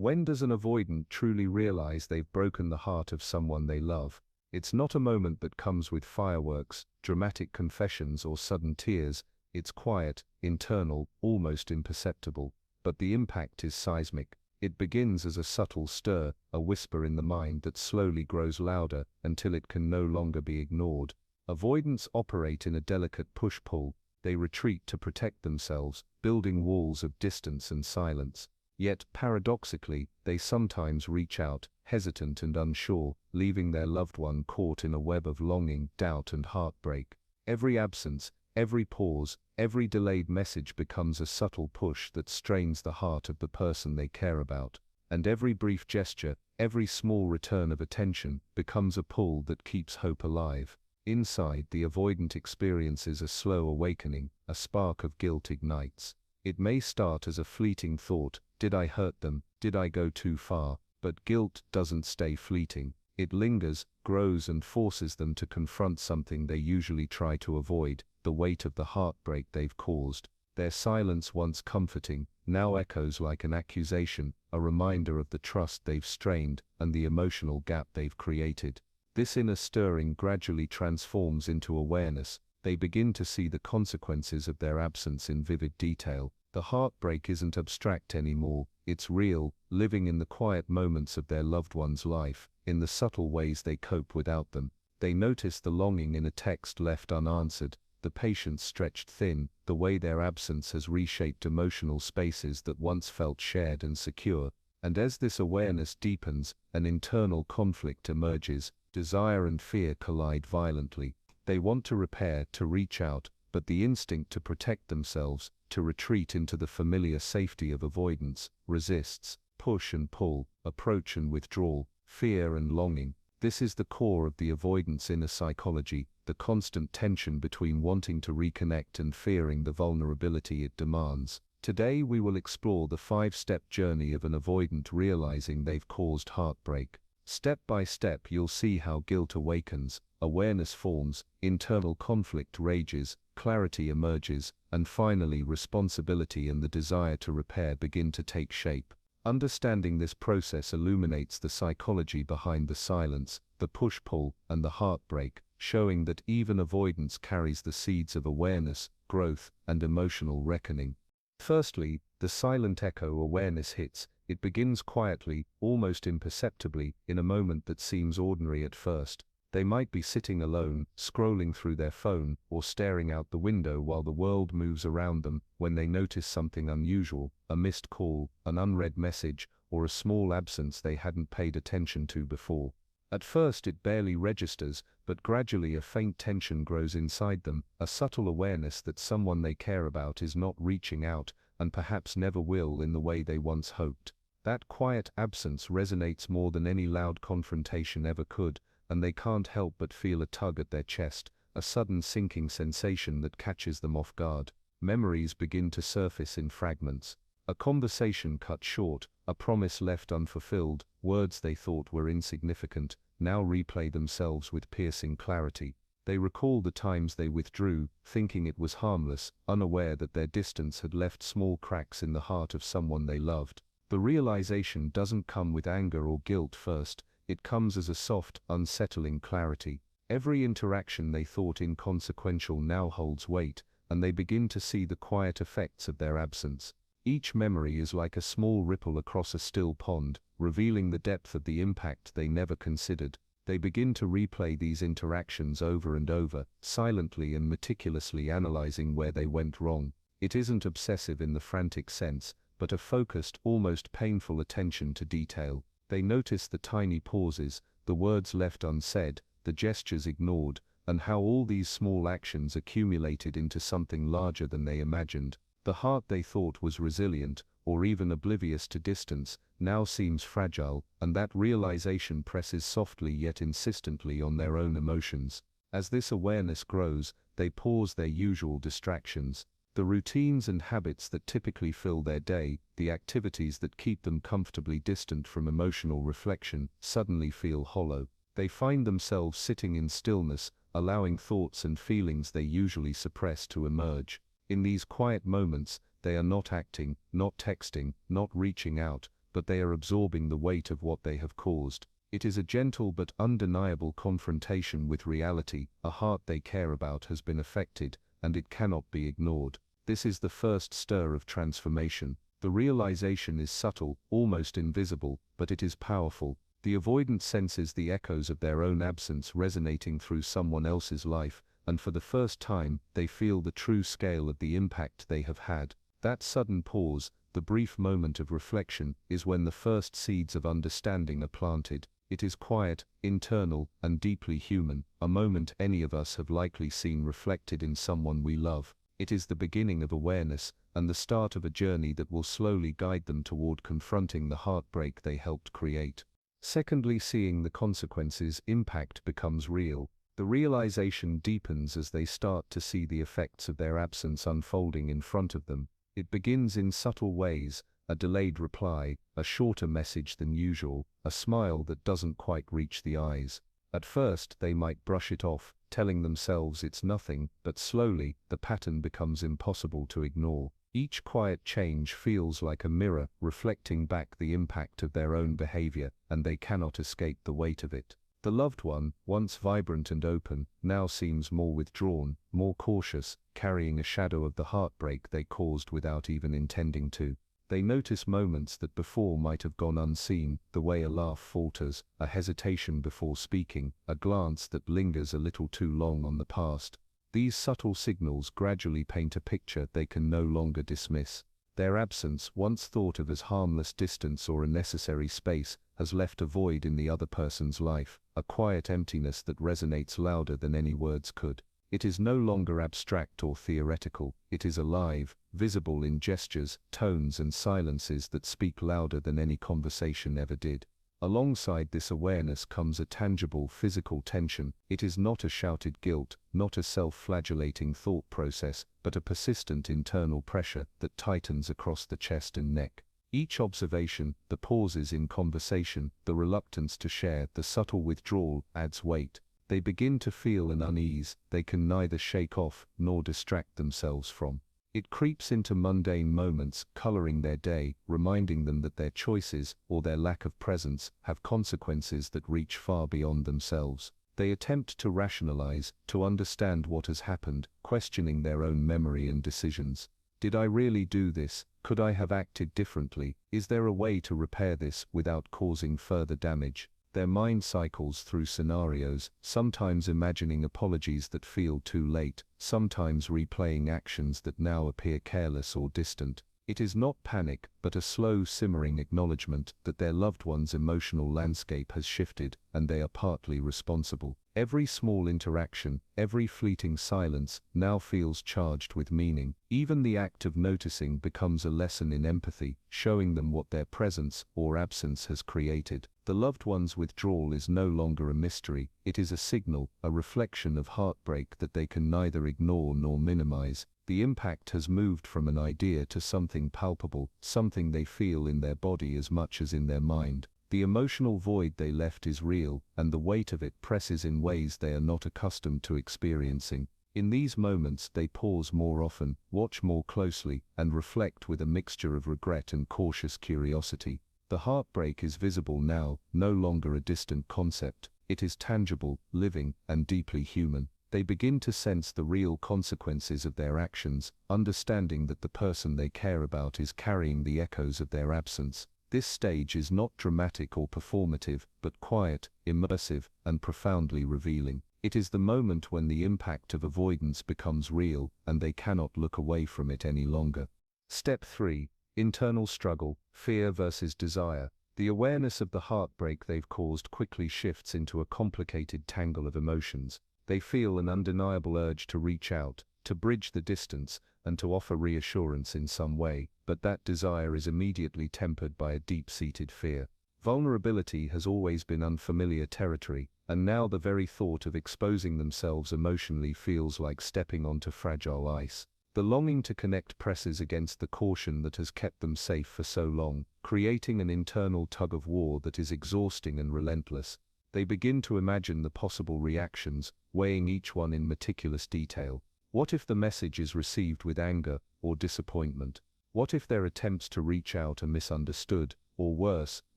When does an avoidant truly realize they've broken the heart of someone they love? It's not a moment that comes with fireworks, dramatic confessions, or sudden tears. It's quiet, internal, almost imperceptible. But the impact is seismic. It begins as a subtle stir, a whisper in the mind that slowly grows louder until it can no longer be ignored. Avoidants operate in a delicate push-pull. They retreat to protect themselves, building walls of distance and silence. Yet, paradoxically, they sometimes reach out, hesitant and unsure, leaving their loved one caught in a web of longing, doubt and heartbreak. Every absence, every pause, every delayed message becomes a subtle push that strains the heart of the person they care about. And every brief gesture, every small return of attention, becomes a pull that keeps hope alive. Inside, the avoidant experiences a slow awakening. A spark of guilt ignites. It may start as a fleeting thought: did I hurt them? Did I go too far? But guilt doesn't stay fleeting. It lingers, grows and forces them to confront something they usually try to avoid: the weight of the heartbreak they've caused. Their silence, once comforting, now echoes like an accusation, a reminder of the trust they've strained and the emotional gap they've created. This inner stirring gradually transforms into awareness. They begin to see the consequences of their absence in vivid detail. The heartbreak isn't abstract anymore, it's real, living in the quiet moments of their loved one's life, in the subtle ways they cope without them. They notice the longing in a text left unanswered, the patience stretched thin, the way their absence has reshaped emotional spaces that once felt shared and secure. And as this awareness deepens, an internal conflict emerges. Desire and fear collide violently. They want to repair, to reach out, but the instinct to protect themselves, to retreat into the familiar safety of avoidance, resists. Push and pull, approach and withdrawal, fear and longing. This is the core of the avoidant's inner psychology, the constant tension between wanting to reconnect and fearing the vulnerability it demands. Today we will explore the 5-step journey of an avoidant realizing they've caused heartbreak. Step by step you'll see how guilt awakens, awareness forms, internal conflict rages, clarity emerges, and finally responsibility and the desire to repair begin to take shape. Understanding this process illuminates the psychology behind the silence, the push-pull, and the heartbreak, showing that even avoidance carries the seeds of awareness, growth, and emotional reckoning. Firstly, the silent echo awareness hits. It begins quietly, almost imperceptibly, in a moment that seems ordinary at first. They might be sitting alone, scrolling through their phone, or staring out the window while the world moves around them, when they notice something unusual: a missed call, an unread message, or a small absence they hadn't paid attention to before. At first it barely registers, but gradually a faint tension grows inside them, a subtle awareness that someone they care about is not reaching out, and perhaps never will in the way they once hoped. That quiet absence resonates more than any loud confrontation ever could, and they can't help but feel a tug at their chest, a sudden sinking sensation that catches them off guard. Memories begin to surface in fragments. A conversation cut short, a promise left unfulfilled, words they thought were insignificant, now replay themselves with piercing clarity. They recall the times they withdrew, thinking it was harmless, unaware that their distance had left small cracks in the heart of someone they loved. The realization doesn't come with anger or guilt first, it comes as a soft, unsettling clarity. Every interaction they thought inconsequential now holds weight, and they begin to see the quiet effects of their absence. Each memory is like a small ripple across a still pond, revealing the depth of the impact they never considered. They begin to replay these interactions over and over, silently and meticulously analyzing where they went wrong. It isn't obsessive in the frantic sense, but a focused, almost painful attention to detail. They notice the tiny pauses, the words left unsaid, the gestures ignored, and how all these small actions accumulated into something larger than they imagined. The heart they thought was resilient, or even oblivious to distance, now seems fragile, and that realization presses softly yet insistently on their own emotions. As this awareness grows, they pause their usual distractions. The routines and habits that typically fill their day, the activities that keep them comfortably distant from emotional reflection, suddenly feel hollow. They find themselves sitting in stillness, allowing thoughts and feelings they usually suppress to emerge. In these quiet moments, they are not acting, not texting, not reaching out, but they are absorbing the weight of what they have caused. It is a gentle but undeniable confrontation with reality. A heart they care about has been affected, and it cannot be ignored. This is the first stir of transformation. The realization is subtle, almost invisible, but it is powerful. The avoidant senses the echoes of their own absence resonating through someone else's life, and for the first time, they feel the true scale of the impact they have had. That sudden pause, the brief moment of reflection, is when the first seeds of understanding are planted. It is quiet, internal, and deeply human, a moment any of us have likely seen reflected in someone we love. It is the beginning of awareness, and the start of a journey that will slowly guide them toward confronting the heartbreak they helped create. Secondly, seeing the consequences, impact becomes real. The realization deepens as they start to see the effects of their absence unfolding in front of them. It begins in subtle ways: a delayed reply, a shorter message than usual, a smile that doesn't quite reach the eyes. At first, they might brush it off, telling themselves it's nothing, but slowly, the pattern becomes impossible to ignore. Each quiet change feels like a mirror, reflecting back the impact of their own behavior, and they cannot escape the weight of it. The loved one, once vibrant and open, now seems more withdrawn, more cautious, carrying a shadow of the heartbreak they caused without even intending to. They notice moments that before might have gone unseen: the way a laugh falters, a hesitation before speaking, a glance that lingers a little too long on the past. These subtle signals gradually paint a picture they can no longer dismiss. Their absence, once thought of as harmless distance or a necessary space, has left a void in the other person's life, a quiet emptiness that resonates louder than any words could. It is no longer abstract or theoretical, it is alive, visible in gestures, tones and silences that speak louder than any conversation ever did. Alongside this awareness comes a tangible physical tension. It is not a shouted guilt, not a self-flagellating thought process, but a persistent internal pressure that tightens across the chest and neck. Each observation, the pauses in conversation, the reluctance to share, the subtle withdrawal, adds weight. They begin to feel an unease they can neither shake off nor distract themselves from. It creeps into mundane moments, coloring their day, reminding them that their choices, or their lack of presence, have consequences that reach far beyond themselves. They attempt to rationalize, to understand what has happened, questioning their own memory and decisions. Did I really do this? Could I have acted differently? Is there a way to repair this without causing further damage? Their mind cycles through scenarios, sometimes imagining apologies that feel too late, sometimes replaying actions that now appear careless or distant. It is not panic, but a slow simmering acknowledgement that their loved one's emotional landscape has shifted, and they are partly responsible. Every small interaction, every fleeting silence, now feels charged with meaning. Even the act of noticing becomes a lesson in empathy, showing them what their presence or absence has created. The loved one's withdrawal is no longer a mystery, it is a signal, a reflection of heartbreak that they can neither ignore nor minimize. The impact has moved from an idea to something palpable, something they feel in their body as much as in their mind. The emotional void they left is real, and the weight of it presses in ways they are not accustomed to experiencing. In these moments they pause more often, watch more closely, and reflect with a mixture of regret and cautious curiosity. The heartbreak is visible now, no longer a distant concept. It is tangible, living, and deeply human. They begin to sense the real consequences of their actions, understanding that the person they care about is carrying the echoes of their absence. This stage is not dramatic or performative, but quiet, immersive, and profoundly revealing. It is the moment when the impact of avoidance becomes real, and they cannot look away from it any longer. Step 3. Internal struggle, fear versus desire. The awareness of the heartbreak they've caused quickly shifts into a complicated tangle of emotions. They feel an undeniable urge to reach out, to bridge the distance, and to offer reassurance in some way, but that desire is immediately tempered by a deep-seated fear. Vulnerability has always been unfamiliar territory, and now the very thought of exposing themselves emotionally feels like stepping onto fragile ice. The longing to connect presses against the caution that has kept them safe for so long, creating an internal tug-of-war that is exhausting and relentless. They begin to imagine the possible reactions, weighing each one in meticulous detail. What if the message is received with anger or disappointment? What if their attempts to reach out are misunderstood, or worse,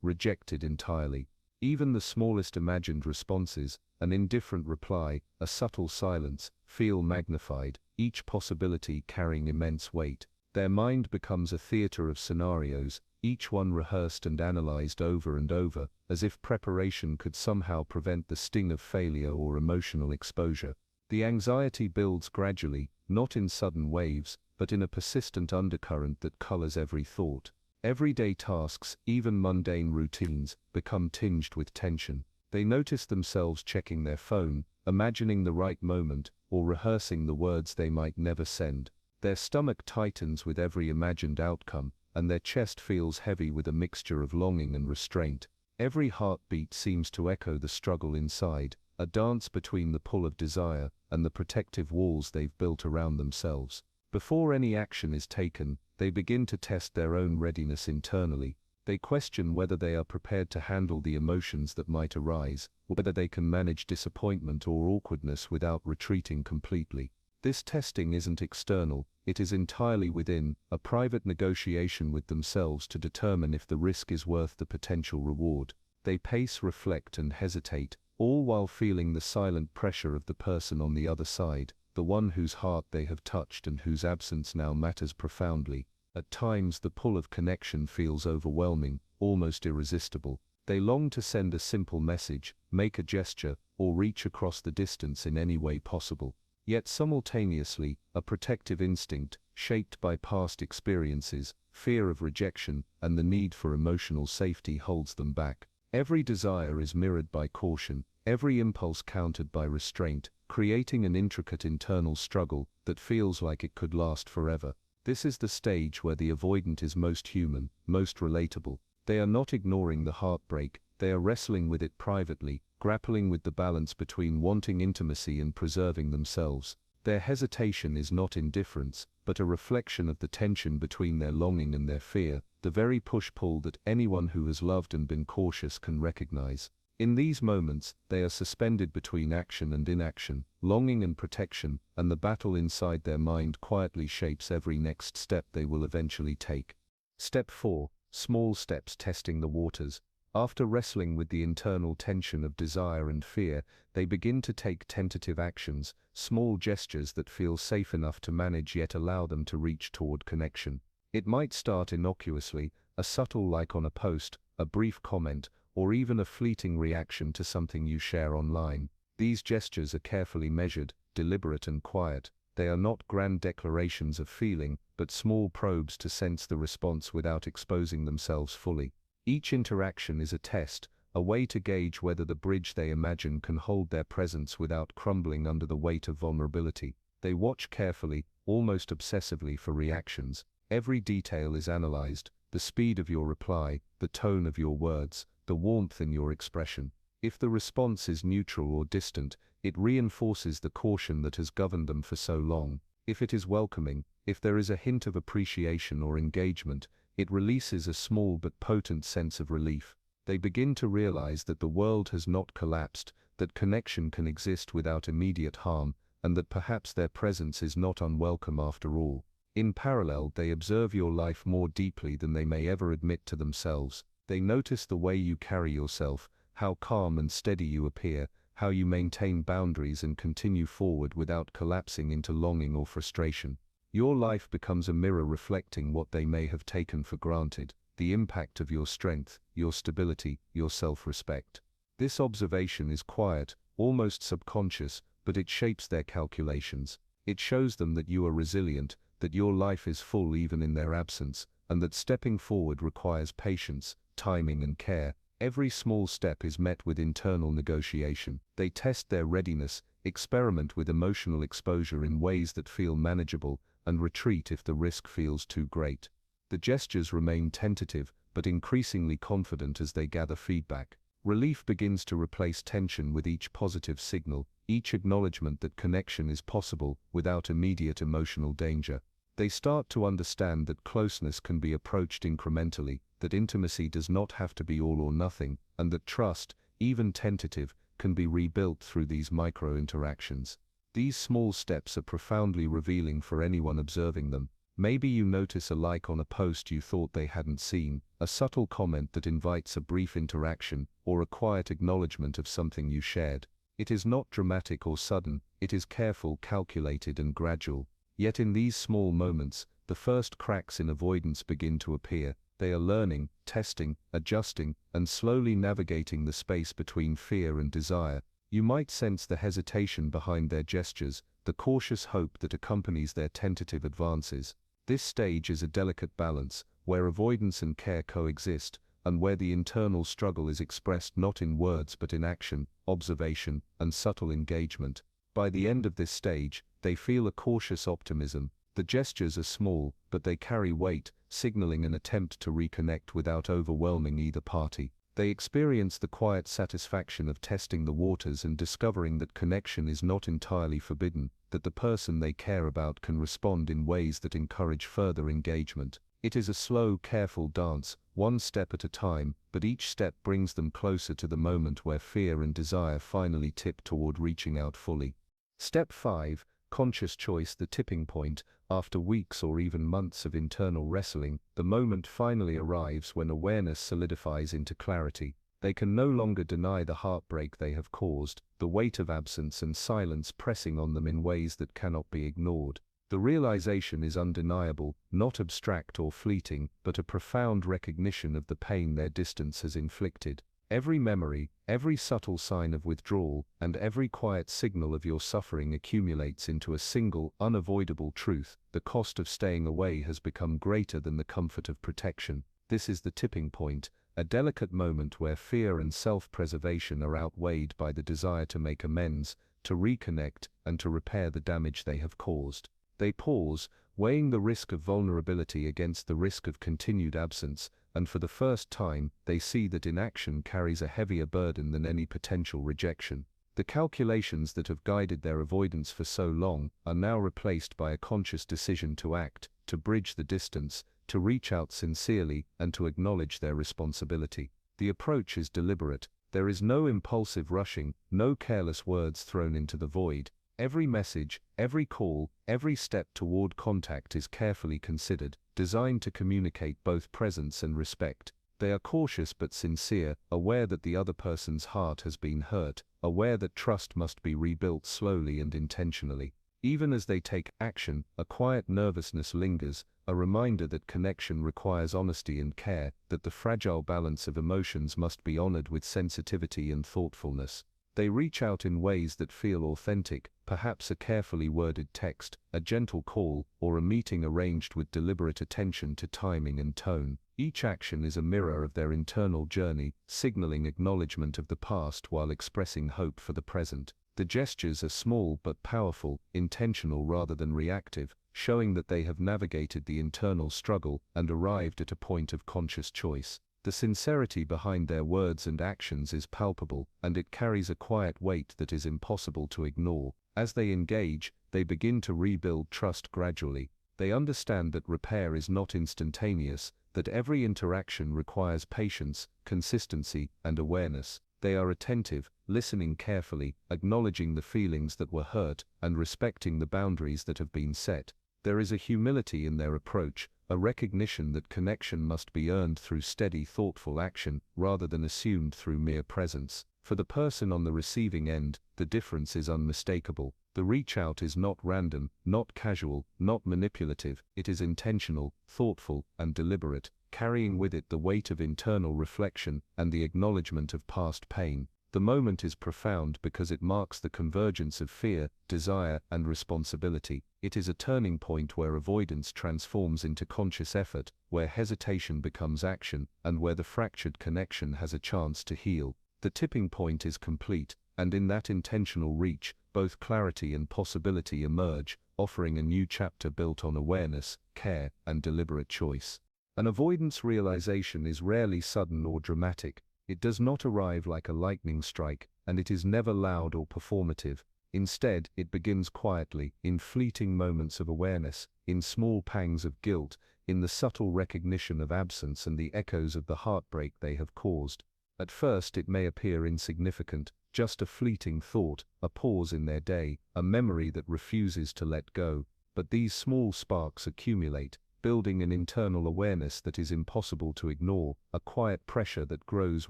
rejected entirely. Even the smallest imagined responses, an indifferent reply, a subtle silence, feel magnified, each possibility carrying immense weight. Their mind becomes a theater of scenarios, each one rehearsed and analyzed over and over, as if preparation could somehow prevent the sting of failure or emotional exposure. The anxiety builds gradually, not in sudden waves, but in a persistent undercurrent that colors every thought. Everyday tasks, even mundane routines, become tinged with tension. They notice themselves checking their phone, imagining the right moment, or rehearsing the words they might never send. Their stomach tightens with every imagined outcome, and their chest feels heavy with a mixture of longing and restraint. Every heartbeat seems to echo the struggle inside, a dance between the pull of desire and the protective walls they've built around themselves. Before any action is taken, they begin to test their own readiness internally. They question whether they are prepared to handle the emotions that might arise, or whether they can manage disappointment or awkwardness without retreating completely. This testing isn't external, it is entirely within, a private negotiation with themselves to determine if the risk is worth the potential reward. They pace, reflect, and hesitate, all while feeling the silent pressure of the person on the other side, the one whose heart they have touched and whose absence now matters profoundly. At times the pull of connection feels overwhelming, almost irresistible. They long to send a simple message, make a gesture, or reach across the distance in any way possible. Yet simultaneously, a protective instinct, shaped by past experiences, fear of rejection, and the need for emotional safety holds them back. Every desire is mirrored by caution, every impulse countered by restraint, creating an intricate internal struggle that feels like it could last forever. This is the stage where the avoidant is most human, most relatable. They are not ignoring the heartbreak, they are wrestling with it privately, grappling with the balance between wanting intimacy and preserving themselves. Their hesitation is not indifference, but a reflection of the tension between their longing and their fear, the very push-pull that anyone who has loved and been cautious can recognize. In these moments, they are suspended between action and inaction, longing and protection, and the battle inside their mind quietly shapes every next step they will eventually take. Step 4. Small steps testing the waters. After wrestling with the internal tension of desire and fear, they begin to take tentative actions, small gestures that feel safe enough to manage yet allow them to reach toward connection. It might start innocuously, a subtle like on a post, a brief comment, or even a fleeting reaction to something you share online. These gestures are carefully measured, deliberate and quiet. They are not grand declarations of feeling, but small probes to sense the response without exposing themselves fully. Each interaction is a test, a way to gauge whether the bridge they imagine can hold their presence without crumbling under the weight of vulnerability. They watch carefully, almost obsessively for reactions. Every detail is analyzed, the speed of your reply, the tone of your words, the warmth in your expression. If the response is neutral or distant, it reinforces the caution that has governed them for so long. If it is welcoming, if there is a hint of appreciation or engagement, it releases a small but potent sense of relief. They begin to realize that the world has not collapsed, that connection can exist without immediate harm, and that perhaps their presence is not unwelcome after all. In parallel, they observe your life more deeply than they may ever admit to themselves. They notice the way you carry yourself, how calm and steady you appear, how you maintain boundaries and continue forward without collapsing into longing or frustration. Your life becomes a mirror reflecting what they may have taken for granted, the impact of your strength, your stability, your self-respect. This observation is quiet, almost subconscious, but it shapes their calculations. It shows them that you are resilient, that your life is full even in their absence, and that stepping forward requires patience, timing and care. Every small step is met with internal negotiation. They test their readiness, experiment with emotional exposure in ways that feel manageable, and retreat if the risk feels too great. The gestures remain tentative, but increasingly confident as they gather feedback. Relief begins to replace tension with each positive signal, each acknowledgement that connection is possible without immediate emotional danger. They start to understand that closeness can be approached incrementally, that intimacy does not have to be all or nothing, and that trust, even tentative, can be rebuilt through these micro-interactions. These small steps are profoundly revealing for anyone observing them. Maybe you notice a like on a post you thought they hadn't seen, a subtle comment that invites a brief interaction, or a quiet acknowledgement of something you shared. It is not dramatic or sudden, it is careful, calculated and gradual. Yet in these small moments, the first cracks in avoidance begin to appear. They are learning, testing, adjusting, and slowly navigating the space between fear and desire. You might sense the hesitation behind their gestures, the cautious hope that accompanies their tentative advances. This stage is a delicate balance, where avoidance and care coexist, and where the internal struggle is expressed not in words but in action, observation, and subtle engagement. By the end of this stage, they feel a cautious optimism. The gestures are small, but they carry weight, signaling an attempt to reconnect without overwhelming either party. They experience the quiet satisfaction of testing the waters and discovering that connection is not entirely forbidden, that the person they care about can respond in ways that encourage further engagement. It is a slow, careful dance, one step at a time, but each step brings them closer to the moment where fear and desire finally tip toward reaching out fully. Step 5. Conscious choice. The tipping point. After weeks or even months of internal wrestling, the moment finally arrives when awareness solidifies into clarity. They can no longer deny the heartbreak they have caused, the weight of absence and silence pressing on them in ways that cannot be ignored. The realization is undeniable, not abstract or fleeting, but a profound recognition of the pain their distance has inflicted. Every memory, every subtle sign of withdrawal, and every quiet signal of your suffering accumulates into a single, unavoidable truth: the cost of staying away has become greater than the comfort of protection. This is the tipping point, a delicate moment where fear and self-preservation are outweighed by the desire to make amends, to reconnect, and to repair the damage they have caused. They pause, weighing the risk of vulnerability against the risk of continued absence, and for the first time, they see that inaction carries a heavier burden than any potential rejection. The calculations that have guided their avoidance for so long are now replaced by a conscious decision to act, to bridge the distance, to reach out sincerely, and to acknowledge their responsibility. The approach is deliberate. There is no impulsive rushing, no careless words thrown into the void. Every message, every call, every step toward contact is carefully considered, designed to communicate both presence and respect. They are cautious but sincere, aware that the other person's heart has been hurt, aware that trust must be rebuilt slowly and intentionally. Even as they take action, a quiet nervousness lingers, a reminder that connection requires honesty and care, that the fragile balance of emotions must be honored with sensitivity and thoughtfulness. They reach out in ways that feel authentic, perhaps a carefully worded text, a gentle call, or a meeting arranged with deliberate attention to timing and tone. Each action is a mirror of their internal journey, signaling acknowledgement of the past while expressing hope for the present. The gestures are small but powerful, intentional rather than reactive, showing that they have navigated the internal struggle and arrived at a point of conscious choice. The sincerity behind their words and actions is palpable, and it carries a quiet weight that is impossible to ignore. As they engage, they begin to rebuild trust gradually. They understand that repair is not instantaneous, that every interaction requires patience, consistency, and awareness. They are attentive, listening carefully, acknowledging the feelings that were hurt, and respecting the boundaries that have been set. There is a humility in their approach, a recognition that connection must be earned through steady, thoughtful action, rather than assumed through mere presence. For the person on the receiving end, the difference is unmistakable. The reach out is not random, not casual, not manipulative. It is intentional, thoughtful, and deliberate, carrying with it the weight of internal reflection and the acknowledgement of past pain. The moment is profound because it marks the convergence of fear, desire, and responsibility. It is a turning point where avoidance transforms into conscious effort, where hesitation becomes action, and where the fractured connection has a chance to heal. The tipping point is complete, and in that intentional reach, both clarity and possibility emerge, offering a new chapter built on awareness, care, and deliberate choice. An avoidance realization is rarely sudden or dramatic. It does not arrive like a lightning strike, and it is never loud or performative. Instead, it begins quietly, in fleeting moments of awareness, in small pangs of guilt, in the subtle recognition of absence and the echoes of the heartbreak they have caused. At first it may appear insignificant, just a fleeting thought, a pause in their day, a memory that refuses to let go. but these small sparks accumulate, building an internal awareness that is impossible to ignore, a quiet pressure that grows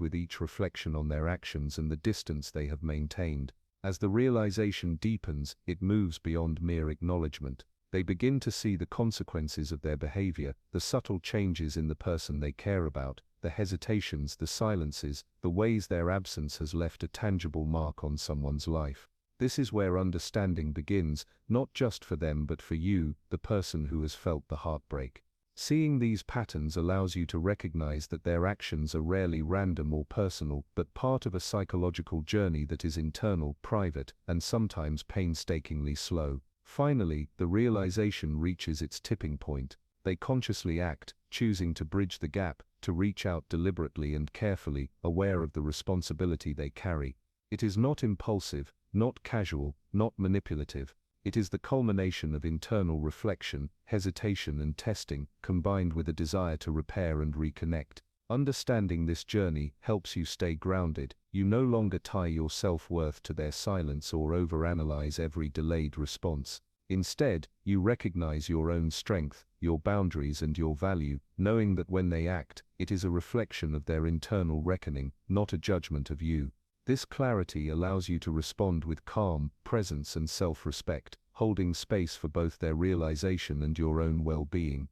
with each reflection on their actions and the distance they have maintained. As the realization deepens, it moves beyond mere acknowledgement. They begin to see the consequences of their behavior, the subtle changes in the person they care about, the hesitations, the silences, the ways their absence has left a tangible mark on someone's life. This is where understanding begins, not just for them but for you, the person who has felt the heartbreak. Seeing these patterns allows you to recognize that their actions are rarely random or personal, but part of a psychological journey that is internal, private, and sometimes painstakingly slow. Finally, the realization reaches its tipping point. They consciously act, choosing to bridge the gap, to reach out deliberately and carefully, aware of the responsibility they carry. It is not impulsive, not casual, not manipulative. It is the culmination of internal reflection, hesitation and testing, combined with a desire to repair and reconnect. Understanding this journey helps you stay grounded. You no longer tie your self-worth to their silence or overanalyze every delayed response. Instead, you recognize your own strength, your boundaries and your value, knowing that when they act, it is a reflection of their internal reckoning, not a judgment of you. This clarity allows you to respond with calm, presence and self-respect, holding space for both their realization and your own well-being.